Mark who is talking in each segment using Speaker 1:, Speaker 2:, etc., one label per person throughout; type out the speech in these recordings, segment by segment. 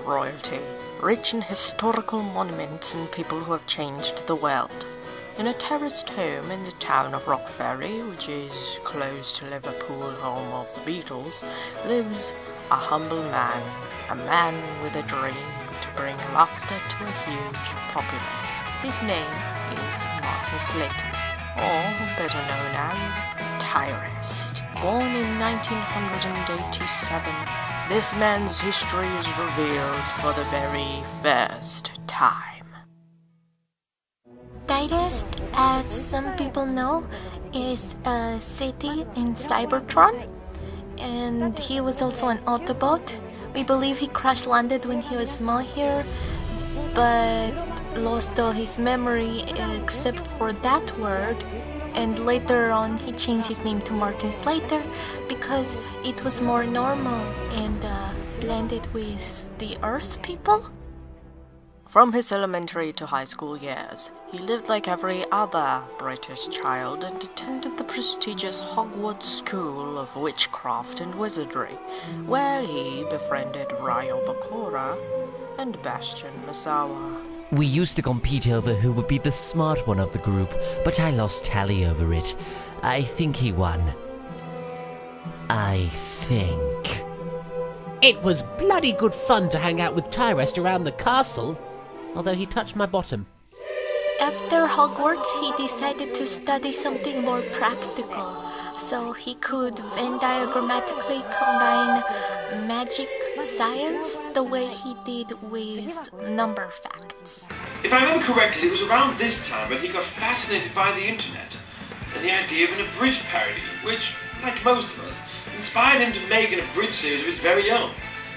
Speaker 1: royalty, rich in historical monuments and people who have changed the world. In a terraced home in the town of Rock Ferry, which is close to Liverpool, home of the Beatles, lives a humble man, a man with a dream to bring laughter to a huge populace. His name is Martin Slater, or better known as Tyrest. Born in 1987, this man's history is revealed for the very first time.
Speaker 2: Tyrest, as some people know, is a city in Cybertron, and he was also an Autobot. We believe he crash-landed when he was small here, but lost all his memory except for that word, and later on he changed his name to Martin Slater because it was more normal and blended with the Earth people.
Speaker 1: From his elementary to high school years, he lived like every other British child and attended the prestigious Hogwarts School of Witchcraft and Wizardry, where he befriended Ryou Bakura and Bastion Misawa.
Speaker 3: We used to compete over who would be the smart one of the group, but I lost tally over it. I think he won. I think.
Speaker 4: It was bloody good fun to hang out with Tyrest around the castle, although he touched my bottom.
Speaker 2: After Hogwarts, he decided to study something more practical, so he could Venn diagrammatically combine magic science the way he did with number facts.
Speaker 5: If I remember correctly, it was around this time that he got fascinated by the internet and the idea of an abridged parody, which, like most of us, inspired him to make an abridged series of his very own.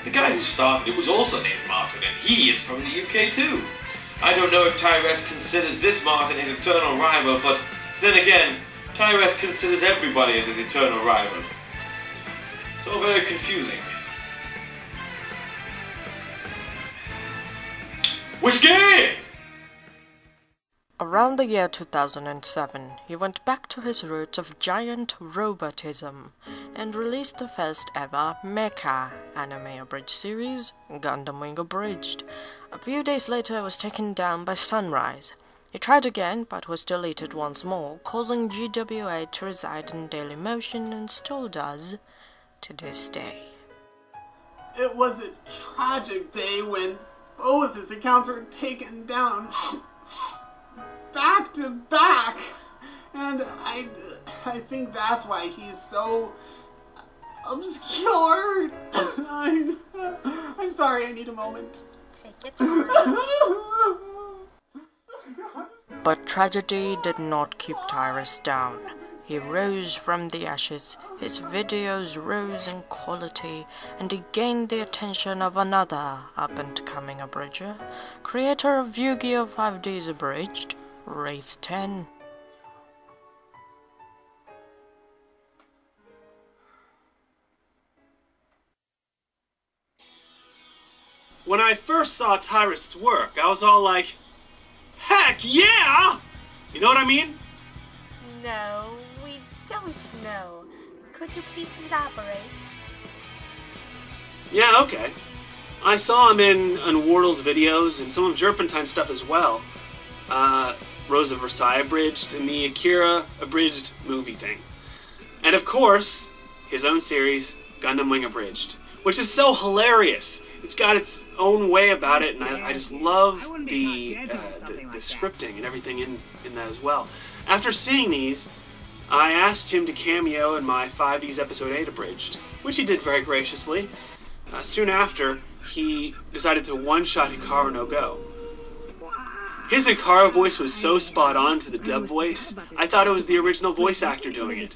Speaker 5: The guy who started it was also named Martin, and he is from the UK too. I don't know if Tyrest considers this Martin his eternal rival, but then again, Tyrest considers everybody as his eternal rival. It's all very confusing. Whiskey!
Speaker 1: Around the year 2007, he went back to his roots of giant robotism and released the first ever mecha anime abridged series, Gundam Wing Abridged. A few days later it was taken down by Sunrise. He tried again, but was deleted once more, causing GWA to reside in Dailymotion and still does to this day.
Speaker 6: It was a tragic day when both his accounts were taken down back to back, and I think that's why he's so obscured. I'm sorry, I need a moment.
Speaker 2: Take it time.
Speaker 1: But tragedy did not keep Tyrest down. He rose from the ashes, his videos rose in quality, and he gained the attention of another up-and-coming abridger, creator of Yu-Gi-Oh! 5D's Abridged, Wraith 10.
Speaker 7: When I first saw Tyrest's work, I was all like, heck yeah! You know what I mean?
Speaker 2: No, we don't know. Could you please elaborate?
Speaker 7: Yeah, okay. I saw him in Unwardle's videos and some of Jerpentine's stuff as well. Rose of Versailles Abridged and the Akira Abridged movie thing. And of course, his own series, Gundam Wing Abridged, which is so hilarious. It's got its own way about it, and I just love the scripting and everything in that as well. After seeing these, I asked him to cameo in my 5Ds Episode 8 Abridged, which he did very graciously. Soon after, he decided to one-shot Hikaru no Go. His Hikaru voice was so spot on to the dub voice, I thought it was the original voice actor doing it.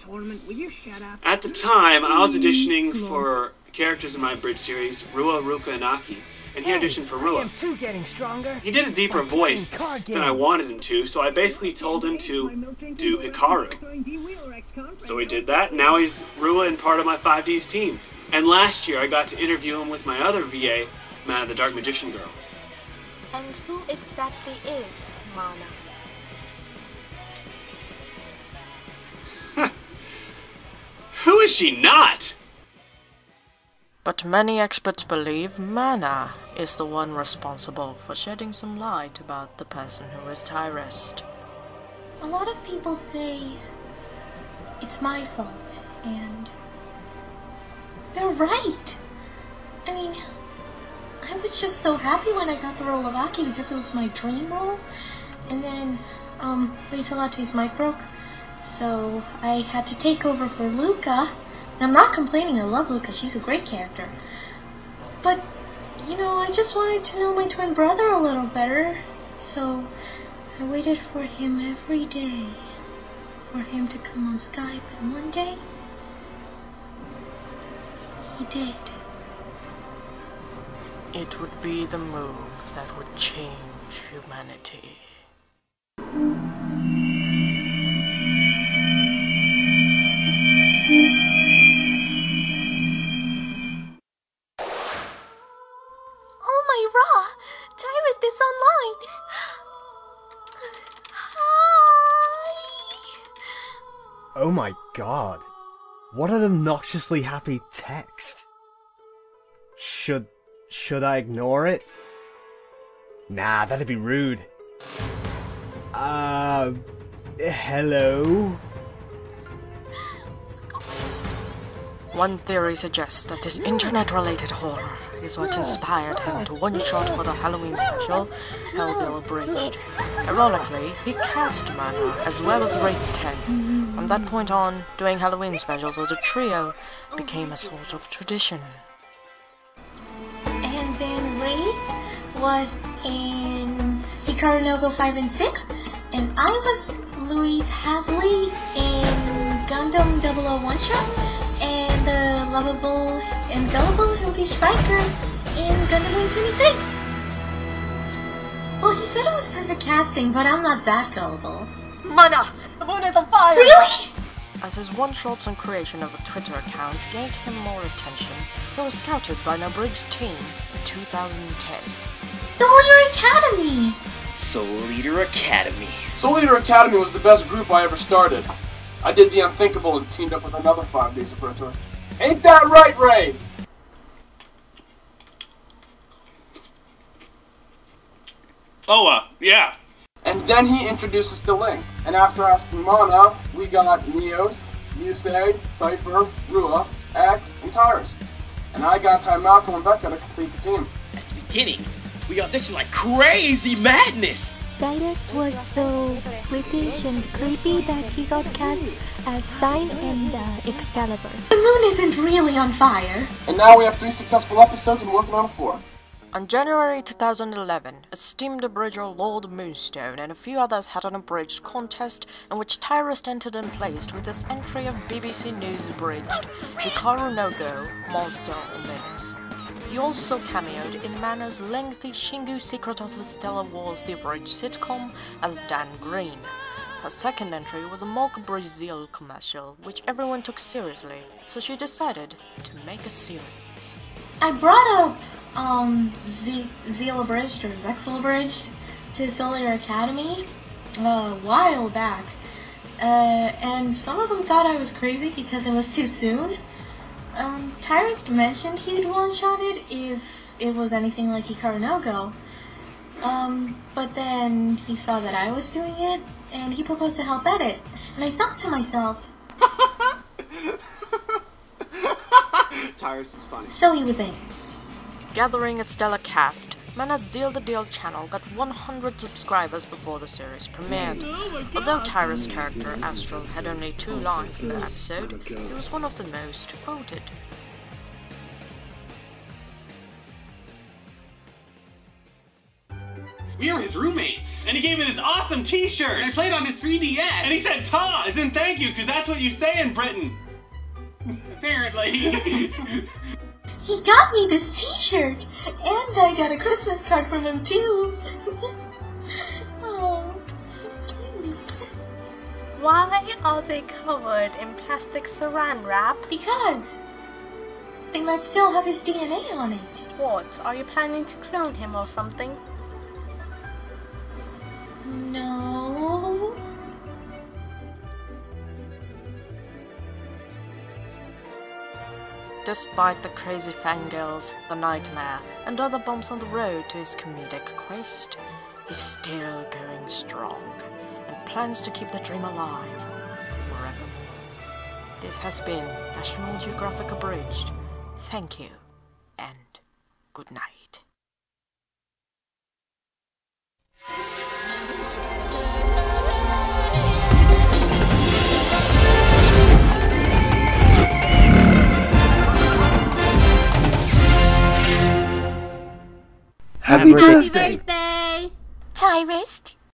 Speaker 7: At the time, I was auditioning for characters in my Abridged series, Rua, Ruka, and Aki, and he auditioned for Rua. He did a deeper voice than I wanted him to, so I basically told him to do Hikaru. So he did that, and now he's Rua and part of my 5Ds team. And last year I got to interview him with my other VA, ManatheDarkMagicianGirl.
Speaker 2: And who exactly is Mana?
Speaker 7: Who is she not?
Speaker 1: But many experts believe Mana is the one responsible for shedding some light about the person who is Tyrest.
Speaker 2: A lot of people say it's my fault, and they're right. I mean, I was just so happy when I got the role of Aki because it was my dream role, and then Litalate's mic broke, so I had to take over for Luca. And I'm not complaining, I love Luca, she's a great character. But, you know, I just wanted to know my twin brother a little better, so I waited for him every day, for him to come on Skype, and one day, he did.
Speaker 1: It would be the move that would change humanity.
Speaker 2: Oh my Ra! Tyrest is online! Hi!
Speaker 8: Oh my god. What an obnoxiously happy text. Should I ignore it? Nah, that'd be rude. Hello?
Speaker 1: One theory suggests that this internet-related horror is what inspired him to one-shot for the Halloween special, Zeal Abridged. Ironically, he cast Mana as well as Wraith 10. From that point on, doing Halloween specials as a trio became a sort of tradition.
Speaker 2: And then Wraith was in Hikaru no Go 5 and 6, and I was Louise Havley in Gundam 001 Shot, and the lovable and gullible Hildy Spiker in Gundam Wing 23. Well, he said it was perfect casting, but I'm not that gullible.
Speaker 1: Mana! The moon is on fire!
Speaker 2: Really?
Speaker 1: As his one-shots and creation of a Twitter account gained him more attention, he was scouted by an abridged team in 2010.
Speaker 2: Soul Eater Academy!
Speaker 9: Soul Eater Academy.
Speaker 10: Soul Eater Academy was the best group I ever started. I did the unthinkable and teamed up with another 5 days of Rotor. Ain't that right, Ray?
Speaker 7: Oh, yeah.
Speaker 10: And then he introduced us to Link. And after asking Mana, we got Neos, Yusei, Cypher, Ryou, X, and Tyrest. And I got Tiymako and Becca to complete the team.
Speaker 9: At the beginning, we auditioned like crazy madness.
Speaker 2: Tyrest was so British and creepy that he got cast as Stein and Excalibur. The moon isn't really on fire.
Speaker 10: And now we have 3 successful episodes and working on a 4th.
Speaker 1: On January 2011, esteemed abridger LordMoonstone and a few others had an abridged contest in which Tyrest entered and placed with his entry of BBC News abridged Hikaru no Go, Monster or Menace. He also cameoed in Mana's lengthy Shingu Secret of the Stellar Wars the abridged sitcom as Dan Green. Her second entry was a mock abridged Zeal commercial, which everyone took seriously, so she decided to make a series.
Speaker 2: I brought up Zeal Abridged or Zexal Abridged to Soul Eater Academy a while back, and some of them thought I was crazy because it was too soon. Tyrest mentioned he'd one-shot it if it was anything like Hikaru no Go, but then he saw that I was doing it, and he proposed to help edit, and I thought to myself,
Speaker 6: Tyrest is funny.
Speaker 2: So he was in.
Speaker 1: Gathering a stellar cast, Mana's Zeal the Deal channel got 100 subscribers before the series premiered. Although Tyrest's character, Astral, had only 2 lines in the episode, he was one of the most quoted.
Speaker 7: We were his roommates, and he gave me this awesome t-shirt, and I played on his 3DS, and he said "ta" as in thank you, because that's what you say in Britain. Apparently.
Speaker 2: He got me this t-shirt, and I got a Christmas card from him too. Oh, so cute.
Speaker 11: Why are they covered in plastic saran wrap?
Speaker 2: Because they might still have his DNA on it.
Speaker 11: What, are you planning to clone him or something?
Speaker 2: No.
Speaker 1: despite the crazy fangirls, the nightmare, and other bumps on the road to his comedic quest, he's still going strong, and plans to keep the dream alive forevermore. This has been National Geographic Abridged. Thank you, and good night.
Speaker 2: Happy birthday! Tyrest!